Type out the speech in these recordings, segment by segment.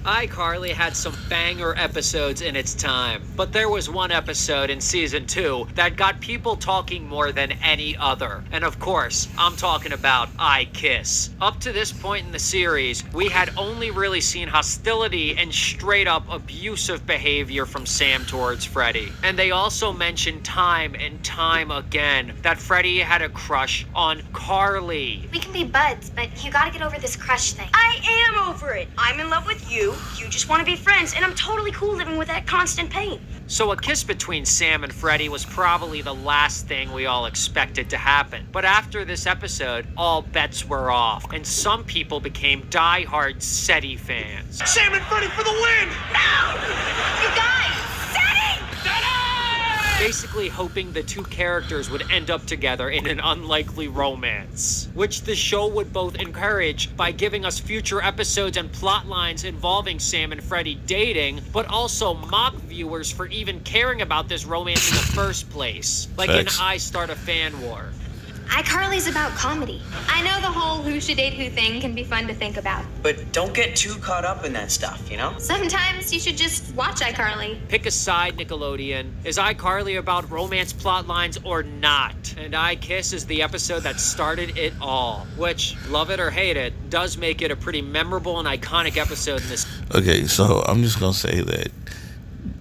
iCarly had some banger episodes in its time, but there was one episode in season 2 that got people talking more than any other. And of course, I'm talking about iKISS. Up to this point in the series, we had only really seen hostility and straight up abusive behavior from Sam towards Freddy. And they also mentioned time and time again that Freddy had a crush on Carly. We can be buds, but you gotta get over this crush thing. I am over it. I'm in love with you. You just want to be friends, and I'm totally cool living with that constant pain. So a kiss between Sam and Freddy was probably the last thing we all expected to happen. But after this episode, all bets were off, and some people became die-hard SETI fans. Sam and Freddy for the win! No! You guys! SETI! Basically hoping the two characters would end up together in an unlikely romance, which the show would both encourage by giving us future episodes and plot lines involving Sam and Freddy dating, but also mock viewers for even caring about this romance in the first place, like Facts. in I Start a Fan War. iCarly's about comedy. I know the whole who should date who thing can be fun to think about. But don't get too caught up in that stuff, you know? Sometimes you should just watch iCarly. Pick a side, Nickelodeon. Is iCarly about romance plot lines or not? And iKISS is the episode that started it all, which, love it or hate it, does make it a pretty memorable and iconic episode in this. Okay, so I'm just gonna say that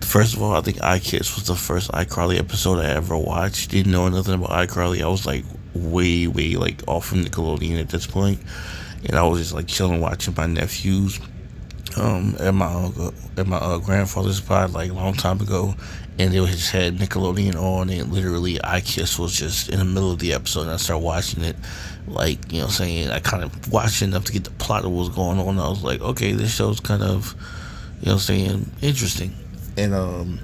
first of all, I think iKISS was the first iCarly episode I ever watched. Didn't know nothing about iCarly. I was like way like off from Nickelodeon at this point, and I was just like chilling watching my nephews at my grandfather's spot like a long time ago, and they just had Nickelodeon on, and literally iKISS was just in the middle of the episode, and I started watching it. Like, you know what I'm saying, I kind of watched enough to get the plot of what was going on. I was like, okay, this show's kind of, you know what I'm saying, interesting. And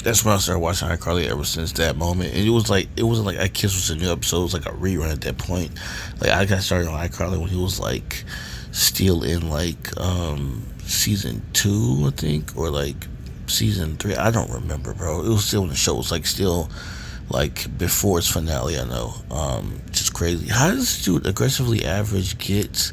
that's when I started watching iCarly ever since that moment. And it wasn't like iKISS was a new episode, it was like a rerun at that point. Like, I got started on iCarly when he was like still in like season 2, I think, or like season 3. I don't remember, bro. It was still in the show. It was like still like before its finale, I know. Just crazy. How does this dude Aggressively Average get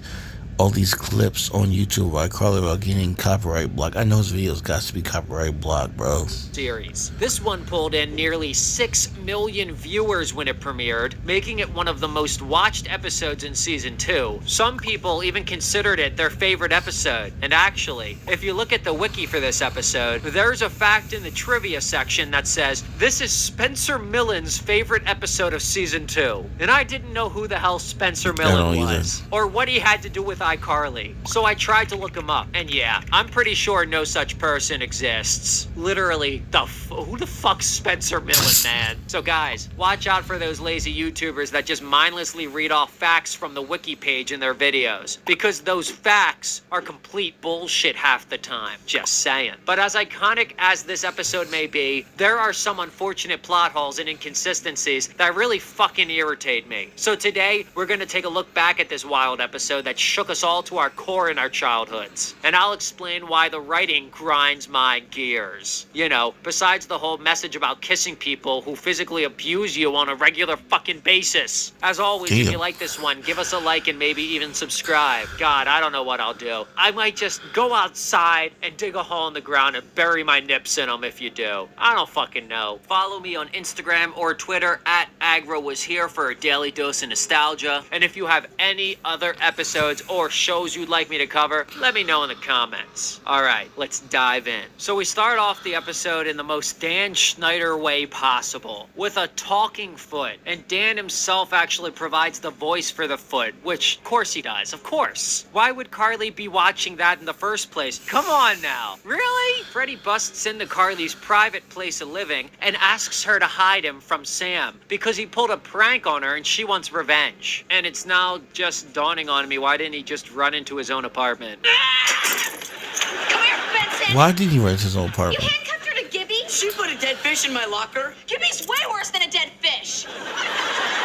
all these clips on YouTube of iCarly without getting copyright blocked? I know his videos got to be copyright blocked, bro. Series. This one pulled in nearly 6 million viewers when it premiered, making it one of the most watched episodes in season 2. Some people even considered it their favorite episode. And actually, if you look at the wiki for this episode, there's a fact in the trivia section that says, this is Spencer Millen's favorite episode of season 2. And I didn't know who the hell Spencer Millen was, or what he had to do with iCarly. So I tried to look him up, and yeah, I'm pretty sure no such person exists. Literally, who the fuck's Spencer Millen, man? So guys, watch out for those lazy YouTubers that just mindlessly read off facts from the wiki page in their videos, because those facts are complete bullshit half the time. Just saying. But as iconic as this episode may be, there are some unfortunate plot holes and inconsistencies that really fucking irritate me. So today, we're gonna take a look back at this wild episode that shook us all to our core in our childhoods. And I'll explain why the writing grinds my gears. You know, besides the whole message about kissing people who physically abuse you on a regular fucking basis. As always, if you like this one, give us a like and maybe even subscribe. God, I don't know what I'll do. I might just go outside and dig a hole in the ground and bury my nips in them if you do. I don't fucking know. Follow me on Instagram or Twitter at AgroWasHere for a daily dose of nostalgia. And if you have any other episodes or shows you'd like me to cover, let me know in the comments. Alright, let's dive in. So we start off the episode in the most Dan Schneider way possible, with a talking foot, and Dan himself actually provides the voice for the foot, which of course he does, of course. Why would Carly be watching that in the first place? Come on now. Really? Freddy busts into Carly's private place of living and asks her to hide him from Sam, because he pulled a prank on her and she wants revenge. And it's now just dawning on me, why didn't he just run into his own apartment? Come here, Benson! Why did he rent his own You apartment? handcuffed her to Gibby? She put a dead fish in my locker. Gibby's way worse than a dead fish!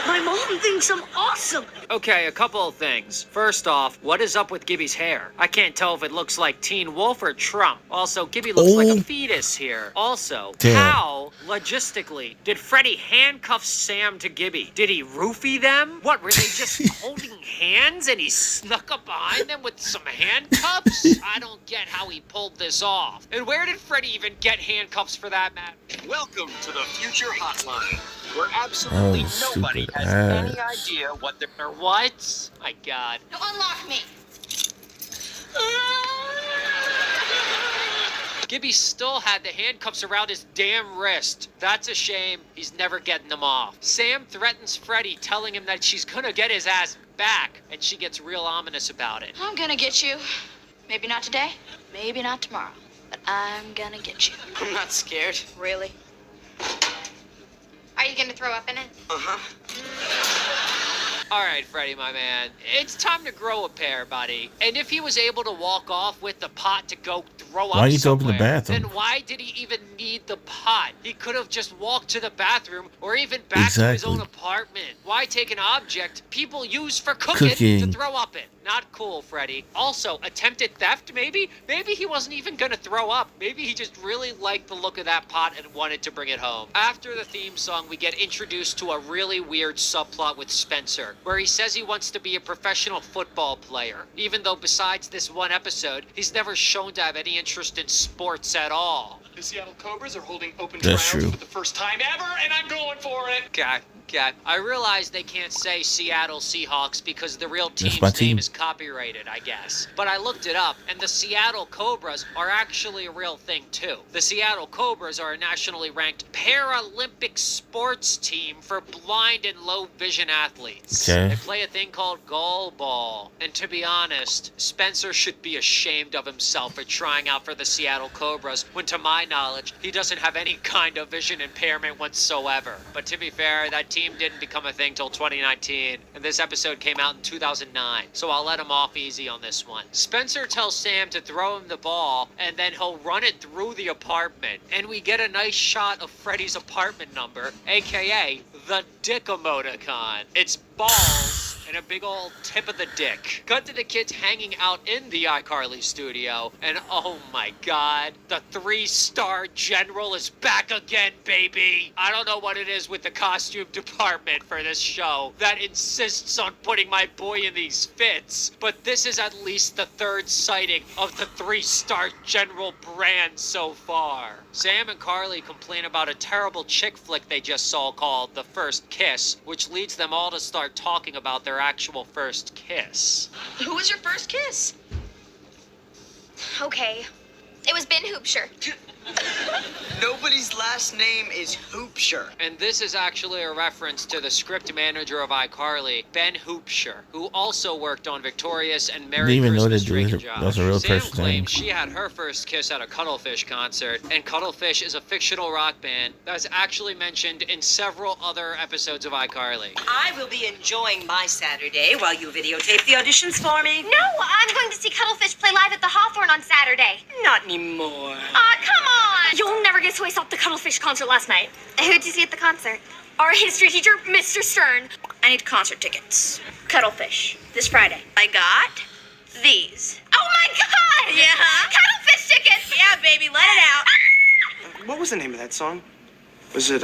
My mom thinks I'm awesome! Okay, a couple of things. First off, what is up with Gibby's hair? I can't tell if it looks like Teen Wolf or Trump. Also, Gibby looks like a fetus here. Also, how, logistically, did Freddy handcuff Sam to Gibby? Did he roofie them? What, were they just holding hands and he snuck up behind them with some handcuffs? I don't get get how he pulled this off. And where did Freddy even get handcuffs for that matter? Welcome to the Future Hotline, where absolutely nobody stupid has ass. any idea what they're... Or what? My God. No, unlock me. Gibby still had the handcuffs around his damn wrist. That's a shame. He's never getting them off. Sam threatens Freddy, telling him that she's gonna get his ass back, and she gets real ominous about it. I'm gonna get you. Maybe not today, maybe not tomorrow, but I'm gonna get you. I'm not scared. Really? Are you gonna throw up in it? All right, Freddy, my man. It's time to grow a pair, buddy. And if he was able to walk off with the pot to go throw up Why you throw up in the somewhere, bathroom? then why did he even need the pot? He could have just walked to the bathroom or even back to his own Exactly. apartment. Why take an object people use for cooking to Cooking. throw up in? Not cool, Freddy. Also, attempted theft, maybe? Maybe he wasn't even gonna throw up. Maybe he just really liked the look of that pot and wanted to bring it home. After the theme song, we get introduced to a really weird subplot with Spencer, where he says he wants to be a professional football player, even though besides this one episode, he's never shown to have any interest in sports at all. The Seattle Cobras are holding open That's tryouts true. for the first time ever, and I'm going for it. Okay. I realize they can't say Seattle Seahawks because the real team's my name team. is copyrighted, I guess. But I looked it up, and the Seattle Cobras are actually a real thing, too. The Seattle Cobras are a nationally ranked Paralympic sports team for blind and low vision athletes. Okay. They play a thing called goal ball. And to be honest, Spencer should be ashamed of himself for trying out for the Seattle Cobras when, to my knowledge, he doesn't have any kind of vision impairment whatsoever. But to be fair, that team didn't become a thing till 2019, and this episode came out in 2009, so I'll let him off easy on this one. Spencer tells Sam to throw him the ball, and then he'll run it through the apartment, and we get a nice shot of Freddy's apartment number, aka the Dick-emoticon. It's balls and a big old tip of the dick. Cut to the kids hanging out in the iCarly studio, and oh my God, the 3-star general is back again, baby. I don't know what it is with the costume department for this show that insists on putting my boy in these fits, but this is at least the 3rd sighting of the 3-star general brand so far. Sam and Carly complain about a terrible chick flick they just saw called The First Kiss, which leads them all to start talking about their actual first kiss. Who was your first kiss? Okay. It was Ben Hoopshire. Nobody's last name is Hoopshire. And this is actually a reference to the script manager of iCarly, Ben Hoopshire, who also worked on Victorious and Merry Didn't even know Christmas that dude String Job. was a real Sam person's name. claims she had her first kiss at a Cuttlefish concert, and Cuttlefish is a fictional rock band that's actually mentioned in several other episodes of iCarly. I will be enjoying my Saturday while you videotape the auditions for me. No, I'm going to see Cuttlefish play live at the Hawthorne on Saturday. Not anymore. Come on! You'll never guess who I saw at the Cuttlefish concert last night. Who'd you see at the concert? Our history teacher, Mr. Stern. I need concert tickets. Cuttlefish, this Friday. I got these. Oh my God! Yeah? Cuttlefish tickets! Yeah, baby, let it out. What was the name of that song? Was it,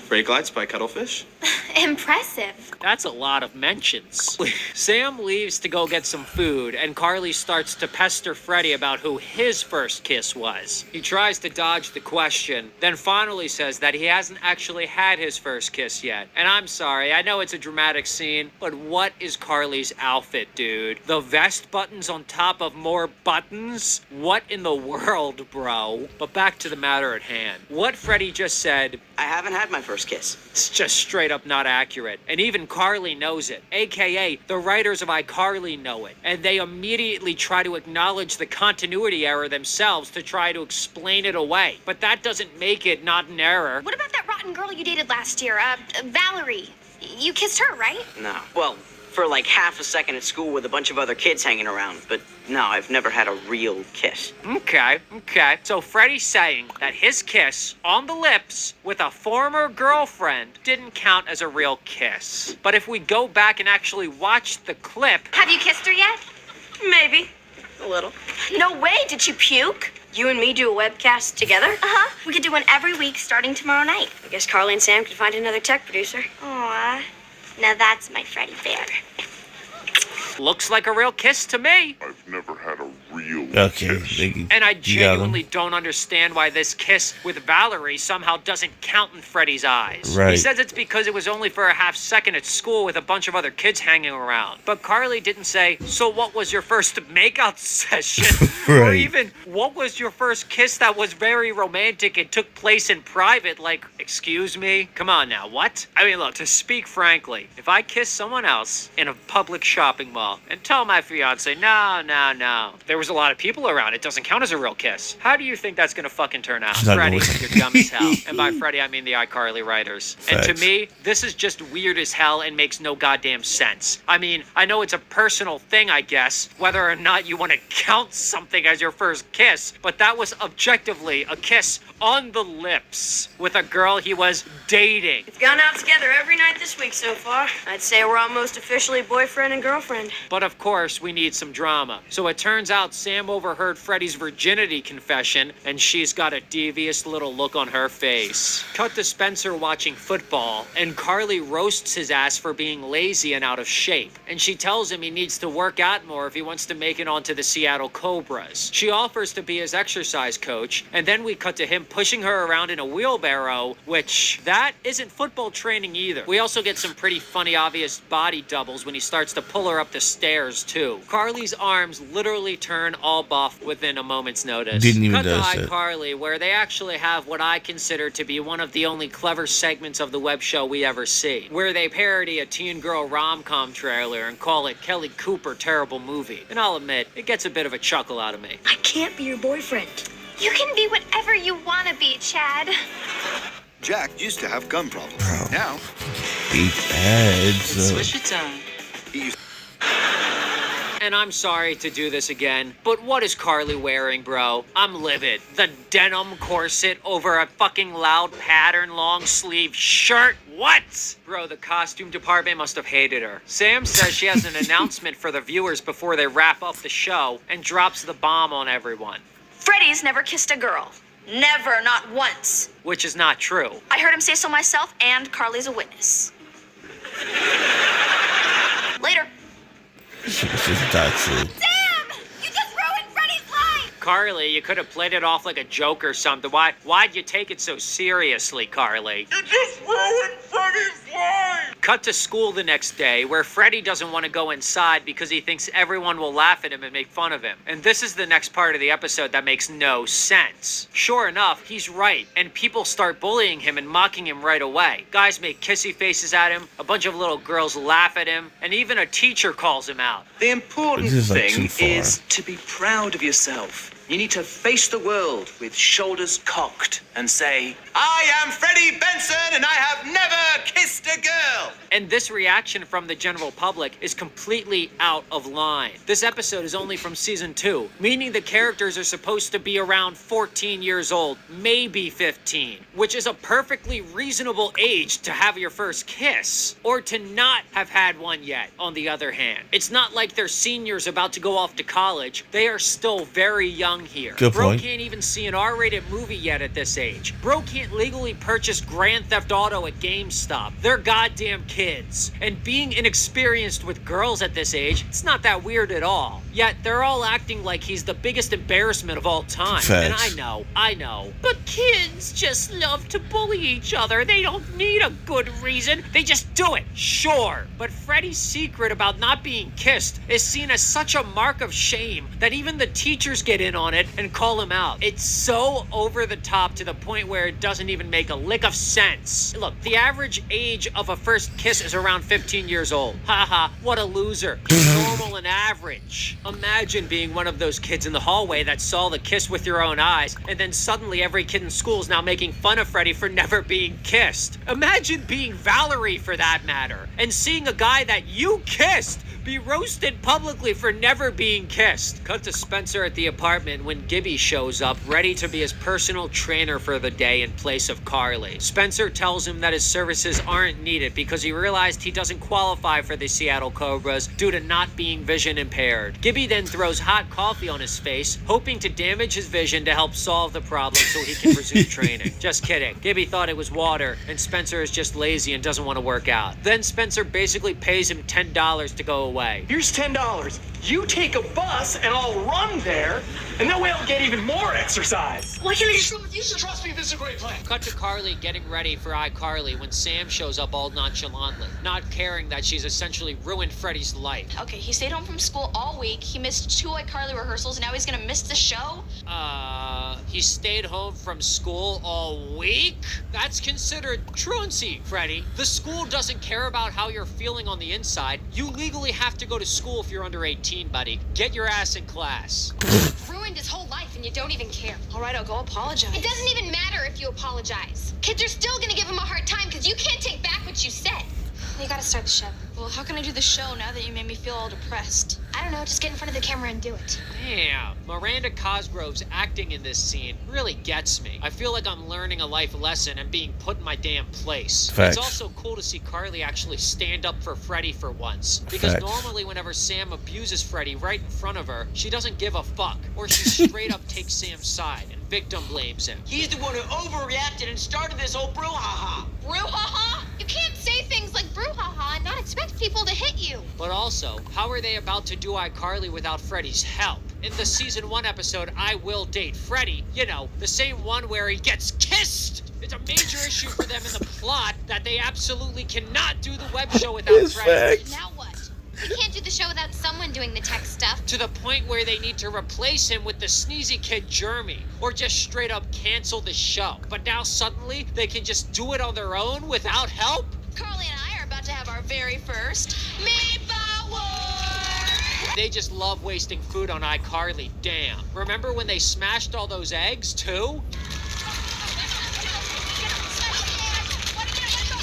Brake Lights by Cuttlefish? Impressive. That's a lot of mentions. Sam leaves to go get some food, and Carly starts to pester Freddy about who his first kiss was. He tries to dodge the question, then finally says that he hasn't actually had his first kiss yet. And I'm sorry, I know it's a dramatic scene, but what is Carly's outfit, dude? The vest buttons on top of more buttons? What in the world, bro? But back to the matter at hand. What Freddy just said, I haven't had my first kiss. it's just straight up not accurate. And even Carly knows it. AKA, the writers of iCarly know it. And they immediately try to acknowledge the continuity error themselves to try to explain it away. But that doesn't make it not an error. What about that rotten girl you dated last year? Valerie. You kissed her, right? No. Well, for like half a second at school with a bunch of other kids hanging around. But no, I've never had a real kiss. Okay. So Freddy's saying that his kiss on the lips with a former girlfriend didn't count as a real kiss. But if we go back and actually watch the clip, Have you kissed her yet? Maybe. A little. No way. Did she puke? You and me do a webcast together? Uh-huh. We could do one every week starting tomorrow night. I guess Carly and Sam could find another tech producer. Aw. Now that's my Freddy Bear. looks like a real kiss to me. I've never had a real Okay. And I you got him. genuinely don't understand why this kiss with Valerie somehow doesn't count in Freddy's eyes. He Right. says it's because it was only for a half second at school with a bunch of other kids hanging around. But Carly didn't say, so what was your first makeout session? Or Right. even, what was your first kiss that was very romantic and took place in private? Like, excuse me? Come on now, what? I mean, look, to speak frankly, if I kiss someone else in a public shopping mall and tell my fiance, no, there was a lot of people around, it doesn't count as a real kiss, how do you think that's gonna fucking turn out? It's not Freddie, gonna- you're dumb as hell. And by Freddie, I mean the iCarly writers. And to Facts. me, this is just weird as hell and makes no goddamn sense. I mean, I know it's a personal thing, I guess, whether or not you want to count something as your first kiss, but that was objectively a kiss on the lips with a girl he was dating. We've gone out together every night this week so far. I'd say we're almost officially boyfriend and girlfriend. But of course, we need some drama. So it turns out Sam overheard Freddie's virginity confession, and she's got a devious little look on her face. Cut to Spencer watching football, and Carly roasts his ass for being lazy and out of shape. And she tells him he needs to work out more if he wants to make it onto the Seattle Cobras. She offers to be his exercise coach, and then we cut to him pushing her around in a wheelbarrow, which, that isn't football training either. We also get some pretty funny obvious body doubles when he starts to pull her up the stairs too. Carly's arms literally turn all buff within a moment's notice. Didn't even Cut to notice it. iCarly, where they actually have what I consider to be one of the only clever segments of the web show we ever see, where they parody a teen girl rom-com trailer and call it Kelly Cooper Terrible Movie. And I'll admit, it gets a bit of a chuckle out of me. I can't be your boyfriend. You can be whatever you want to be, Chad. Jack used to have gum problems. Now, Each ads. Switch your tongue. he used And I'm sorry to do this again, but what is Carly wearing, bro? I'm livid. The denim corset over a fucking loud pattern long sleeve shirt? What? Bro, the costume department must have hated her. Sam says she has an announcement for the viewers before they wrap up the show and drops the bomb on everyone, Freddie's never kissed a girl. Never, not once. which is not true. I heard him say so myself, and Carly's a witness. Later. This is not true. Damn! You just ruined Freddie's life! Carly, you could have played it off like a joke or something. Why'd you take it so seriously, Carly? You just ruined Freddie's life! Cut to school the next day, where Freddie doesn't want to go inside because he thinks everyone will laugh at him and make fun of him. And this is the next part of the episode that makes no sense. Sure enough, he's right, and people start bullying him and mocking him right away. Guys make kissy faces at him, a bunch of little girls laugh at him, and even a teacher calls him out. The important This is, like, thing too far. is to be proud of yourself. You need to face the world with shoulders cocked and say, I am Freddie Benson and I have never kissed a girl. And this reaction from the general public is completely out of line. This episode is only from season 2, meaning the characters are supposed to be around 14 years old, maybe 15, which is a perfectly reasonable age to have your first kiss, or to not have had one yet, on the other hand. It's not like they're seniors about to go off to college. They are still very young here. Good Bro point. can't even see an R-rated movie yet at this age. Bro can't legally purchase Grand Theft Auto at GameStop. They're goddamn kids. And being inexperienced with girls at this age, it's not that weird at all. Yet they're all acting like he's the biggest embarrassment of all time. And Facts. I know. But kids just love to bully each other. They don't need a good reason. They just do it. Sure. But Freddie's secret about not being kissed is seen as such a mark of shame that even the teachers get in on it and call him out. It's so over the top to the point where it doesn't even make a lick of sense. Look, the average age of a first kiss is around 15 years old. Haha, what a loser. Normal and average. Imagine being one of those kids in the hallway that saw the kiss with your own eyes, and then suddenly every kid in school is now making fun of Freddie for never being kissed. Imagine being Valerie for that matter, and seeing a guy that you kissed be roasted publicly for never being kissed. Cut to Spencer at the apartment when Gibby shows up, ready to be his personal trainer for the day in place of Carly. Spencer tells him that his services aren't needed because he realized he doesn't qualify for the Seattle Cobras due to not being vision impaired. Gibby then throws hot coffee on his face, hoping to damage his vision to help solve the problem so he can resume training. Just kidding. Gibby thought it was water, and Spencer is just lazy and doesn't want to work out. Then Spencer basically pays him $10 to go away. Here's $10. You take a bus and I'll run there, and that way I'll get even more exercise. Why can't I just run with you? Trust me, this is a great plan. Cut to Carly getting ready for iCarly when Sam shows up all nonchalantly, not caring that she's essentially ruined Freddy's life. Okay, he stayed home from school all week. He missed 2 iCarly rehearsals, and now he's gonna miss the show? He stayed home from school all week? That's considered truancy, Freddy. The school doesn't care about how you're feeling on the inside. You legally have to go to school if you're under 18, buddy. Get your ass in class. Ruined his whole life and you don't even care. All right, I'll go apologize. It doesn't even matter if you apologize. Kids are still gonna give him a hard time because you can't take back what you said. You gotta start the show. Well, how can I do the show now that you made me feel all depressed? I don't know, just get in front of the camera and do it. Damn, Miranda Cosgrove's acting in this scene really gets me. I feel like I'm learning a life lesson and being put in my damn place. Facts. It's also cool to see Carly actually stand up for Freddy for once. Because Facts. normally whenever Sam abuses Freddy right in front of her, she doesn't give a fuck. Or she straight up takes Sam's side and victim blames him. He's the one who overreacted and started this whole brouhaha. Brouhaha? You can't say things like brouhaha and not expect people to hit you. But also, how are they about to do iCarly without Freddy's help? In the season 1 episode, I Will Date Freddy, you know, the same one where he gets kissed. It's a major issue for them in the plot that they absolutely cannot do the web show without It's Freddy. facts. Now what? We can't do the show without someone doing the tech stuff. To the point where they need to replace him with the sneezy kid Jeremy, or just straight up cancel the show. But now suddenly, they can just do it on their own without help? Carly and I are about to have our very first Meatball War! They just love wasting food on iCarly, damn. Remember when they smashed all those eggs, too?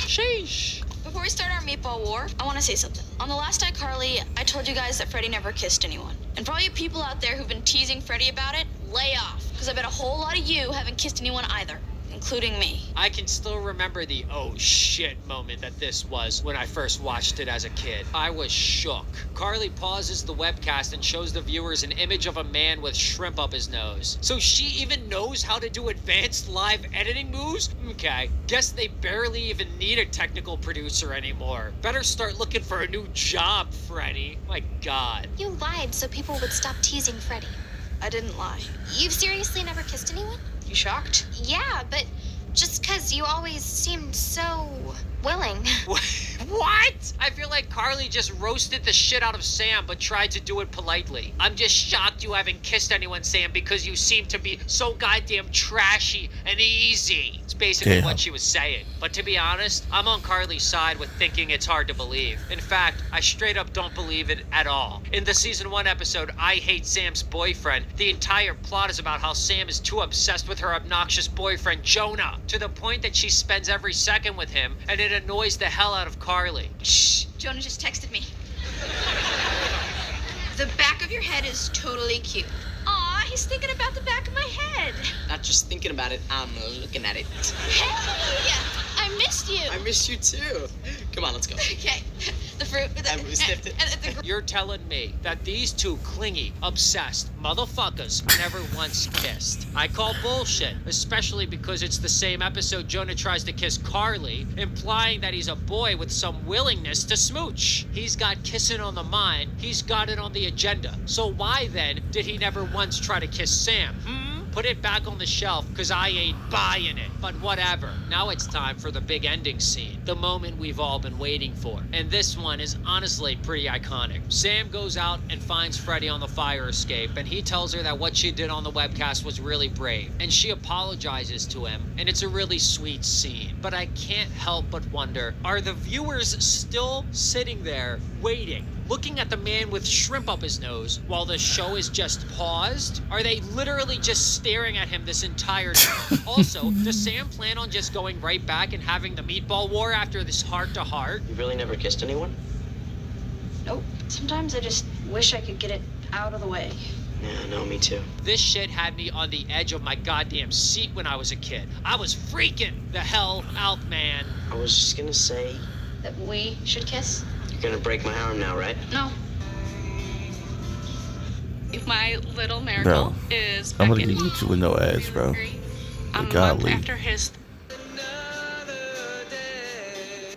Sheesh. Before we start our meatball war, I want to say something. On the last iCarly, I told you guys that Freddy never kissed anyone. And for all you people out there who've been teasing Freddy about it, lay off. Because I bet a whole lot of you haven't kissed anyone either, including me. I can still remember the oh shit moment that this was when I first watched it as a kid. I was shook. Carly pauses the webcast and shows the viewers an image of a man with shrimp up his nose. So she even knows how to do advanced live editing moves? Okay, guess they barely even need a technical producer anymore. Better start looking for a new job, Freddy. My god. You lied so people would stop teasing Freddy. I didn't lie. You've seriously never kissed anyone? You shocked? Yeah, but just because you always seemed so willing. What? I feel like Carly just roasted the shit out of Sam but tried to do it politely. I'm just shocked you haven't kissed anyone, Sam, because you seem to be so goddamn trashy and easy. It's basically Damn. what she was saying. But to be honest, I'm on Carly's side with thinking it's hard to believe. In fact, I straight up don't believe it at all. In the season 1 episode, I Hate Sam's Boyfriend, the entire plot is about how Sam is too obsessed with her obnoxious boyfriend, Jonah, to the point that she spends every second with him, and it annoys the hell out of Carly. Shh, Jonah just texted me. The back of your head is totally cute. Aw, he's thinking about the back of my head. Not just thinking about it, I'm looking at it. Hey, I missed you. I missed you too. Come on, let's go. Okay, the fruit. I sniffed it. You're telling me that these two clingy, obsessed motherfuckers never once kissed. I call bullshit, especially because it's the same episode Jonah tries to kiss Carly, implying that he's a boy with some willingness to smooch. He's got kissing on the mind, he's got it on the agenda. So why then did he never once try to kiss Sam? Put it back on the shelf, cause I ain't buying it. But whatever. Now it's time for the big ending scene. The moment we've all been waiting for. And this one is honestly pretty iconic. Sam goes out and finds Freddy on the fire escape, and he tells her that what she did on the webcast was really brave. And she apologizes to him, and it's a really sweet scene. But I can't help but wonder, are the viewers still sitting there waiting, looking at the man with shrimp up his nose while the show is just paused? Are they literally just staring at him this entire time? Also, does Sam plan on just going right back and having the meatball war after this heart-to-heart? You really never kissed anyone? Nope. Sometimes I just wish I could get it out of the way. Yeah, no, me too. This shit had me on the edge of my goddamn seat when I was a kid. I was freaking the hell out, man. I was just gonna say, That we should kiss? you're gonna break my arm now, right? No. My little miracle Bro, is I'm back gonna in. get YouTube with no ads, bro. I'm a month Godly. after his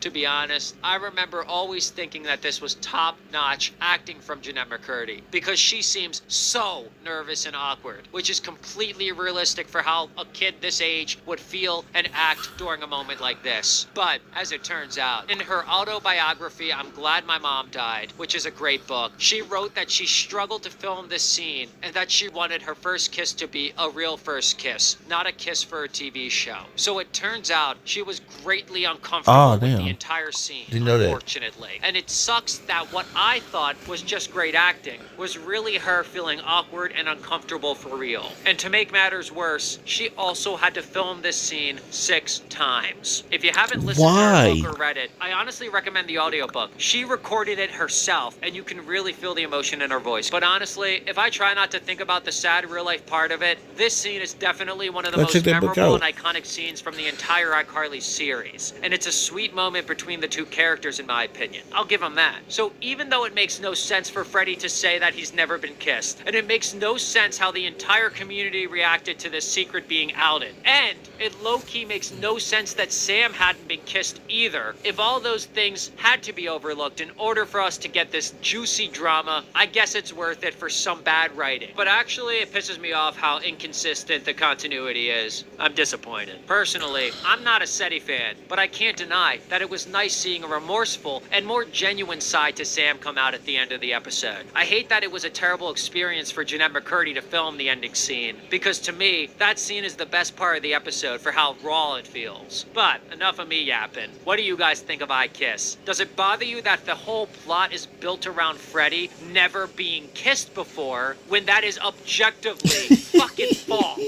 To To be honest, I remember always thinking that this was top-notch acting from Jeanette McCurdy because she seems so nervous and awkward, which is completely realistic for how a kid this age would feel and act during a moment like this. But as it turns out, in her autobiography, I'm Glad My Mom Died, which is a great book, she wrote that she struggled to film this scene and that she wanted her first kiss to be a real first kiss, not a kiss for a TV show. So it turns out she was greatly uncomfortable with the entire scene, Didn't know that. unfortunately. And it sucks that what I thought was just great acting was really her feeling awkward and uncomfortable for real. And to make matters worse, she also had to film this scene 6 times. If you haven't listened to her book or read it, I honestly recommend the audiobook. She recorded it herself, and you can really feel the emotion in her voice. But honestly, if I try not to think about the sad real-life part of it, this scene is definitely one of the most memorable and iconic scenes from the entire iCarly series. And it's a sweet moment between the two characters, in my opinion. I'll give them that. So even though it makes no sense for Freddie to say that he's never been kissed, and it makes no sense how the entire community reacted to this secret being outed, and it low-key makes no sense that Sam hadn't been kissed either, if all those things had to be overlooked in order for us to get this juicy drama, I guess it's worth it for some bad writing. But actually, it pisses me off how inconsistent the continuity is. I'm disappointed. Personally, I'm not a SETI fan, but I can't deny that it was nice seeing a remorseful and more genuine side to Sam come out at the end of the episode. I hate that it was a terrible experience for Jeanette McCurdy to film the ending scene, because to me, that scene is the best part of the episode for how raw it feels. But enough of me yapping. What do you guys think of iKISS? Does it bother you that the whole plot is built around Freddie never being kissed before, when that is objectively fucking false?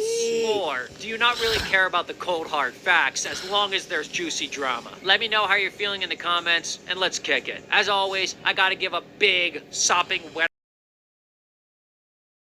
Or do you not really care about the cold hard facts as long as there's juicy drama? Let me know how you're feeling in the comments, and let's kick it. As always, I gotta give a big sopping wet